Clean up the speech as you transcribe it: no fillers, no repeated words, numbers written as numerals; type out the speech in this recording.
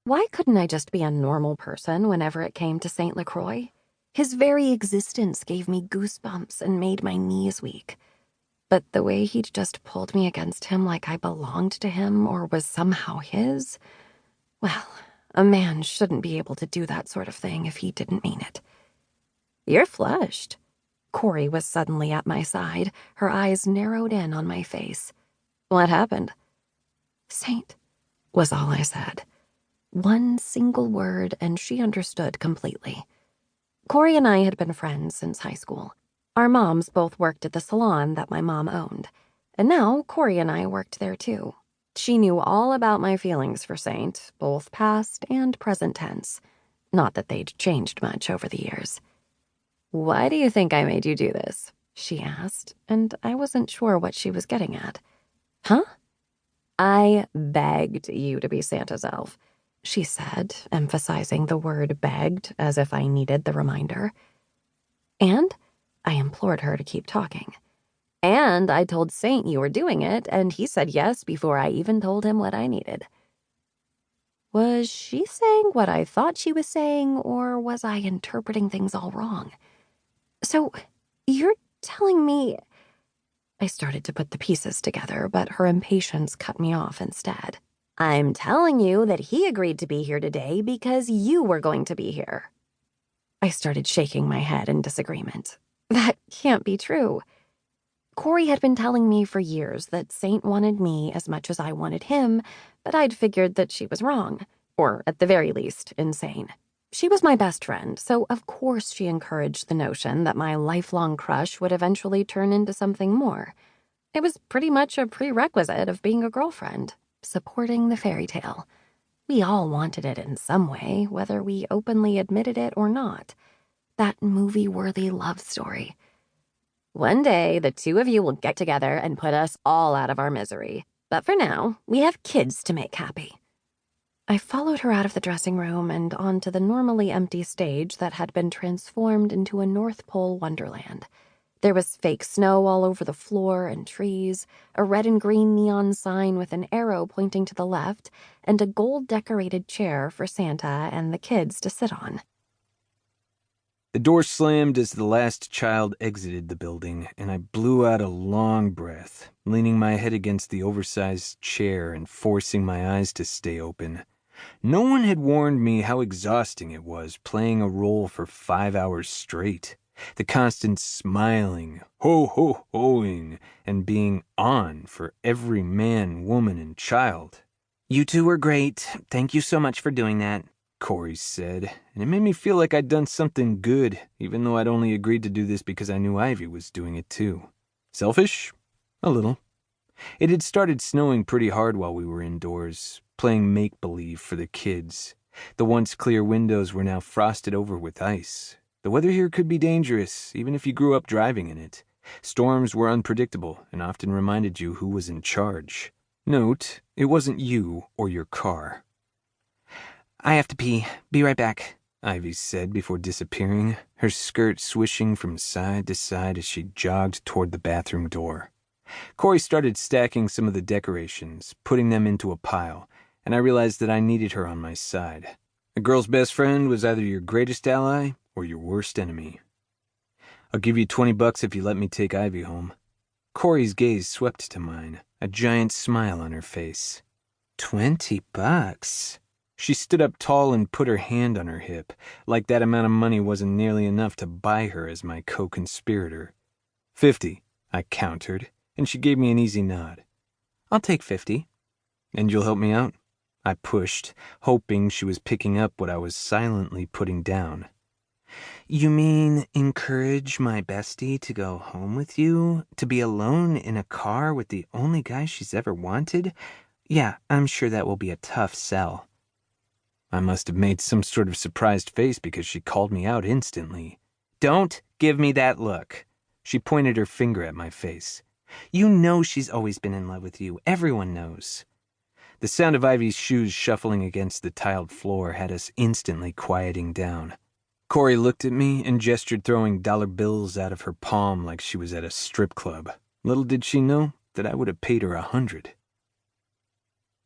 Why couldn't I just be a normal person whenever it came to St. LaCroix? His very existence gave me goosebumps and made my knees weak. But the way he'd just pulled me against him like I belonged to him or was somehow his, well, a man shouldn't be able to do that sort of thing if he didn't mean it. You're flushed. Corey was suddenly at my side, her eyes narrowed in on my face. What happened? Saint, was all I said. One single word, and she understood completely. Corey and I had been friends since high school. Our moms both worked at the salon that my mom owned, and now Corey and I worked there too. She knew all about my feelings for Saint, both past and present tense. Not that they'd changed much over the years. Why do you think I made you do this? She asked, and I wasn't sure what she was getting at. Huh? I begged you to be Santa's elf, she said, emphasizing the word begged as if I needed the reminder. And I implored her to keep talking. And I told Saint you were doing it, and he said yes before I even told him what I needed. Was she saying what I thought she was saying, or was I interpreting things all wrong? So, you're telling me... I started to put the pieces together, but her impatience cut me off instead. I'm telling you that he agreed to be here today because you were going to be here. I started shaking my head in disagreement. That can't be true. Corey had been telling me for years that Saint wanted me as much as I wanted him, but I'd figured that she was wrong, or at the very least, insane. She was my best friend, so of course she encouraged the notion that my lifelong crush would eventually turn into something more. It was pretty much a prerequisite of being a girlfriend, supporting the fairy tale. We all wanted it in some way, whether we openly admitted it or not. That movie-worthy love story. One day, the two of you will get together and put us all out of our misery. But for now, we have kids to make happy. I followed her out of the dressing room and onto the normally empty stage that had been transformed into a North Pole wonderland. There was fake snow all over the floor and trees, a red and green neon sign with an arrow pointing to the left, and a gold-decorated chair for Santa and the kids to sit on. The door slammed as the last child exited the building, and I blew out a long breath, leaning my head against the oversized chair and forcing my eyes to stay open. No one had warned me how exhausting it was playing a role for 5 hours straight. The constant smiling, ho-ho-hoing, and being on for every man, woman, and child. "You two were great. Thank you so much for doing that," Corey said, and it made me feel like I'd done something good, even though I'd only agreed to do this because I knew Ivy was doing it too. Selfish? A little. It had started snowing pretty hard while we were indoors, playing make-believe for the kids. The once clear windows were now frosted over with ice. The weather here could be dangerous, even if you grew up driving in it. Storms were unpredictable and often reminded you who was in charge. Note, it wasn't you or your car. "I have to pee. Be right back," Ivy said before disappearing, her skirt swishing from side to side as she jogged toward the bathroom door. Corey started stacking some of the decorations, putting them into a pile, and I realized that I needed her on my side. A girl's best friend was either your greatest ally or your worst enemy. "I'll give you $20 if you let me take Ivy home." Corey's gaze swept to mine, a giant smile on her face. $20? She stood up tall and put her hand on her hip, like that amount of money wasn't nearly enough to buy her as my co-conspirator. $50, I countered, and she gave me an easy nod. "I'll take 50. "And you'll help me out?" I pushed, hoping she was picking up what I was silently putting down. "You mean encourage my bestie to go home with you? To be alone in a car with the only guy she's ever wanted? Yeah, I'm sure that will be a tough sell." I must have made some sort of surprised face because she called me out instantly. "Don't give me that look." She pointed her finger at my face. "You know she's always been in love with you. Everyone knows." The sound of Ivy's shoes shuffling against the tiled floor had us instantly quieting down. Corey looked at me and gestured, throwing dollar bills out of her palm like she was at a strip club. Little did she know that I would have paid her $100.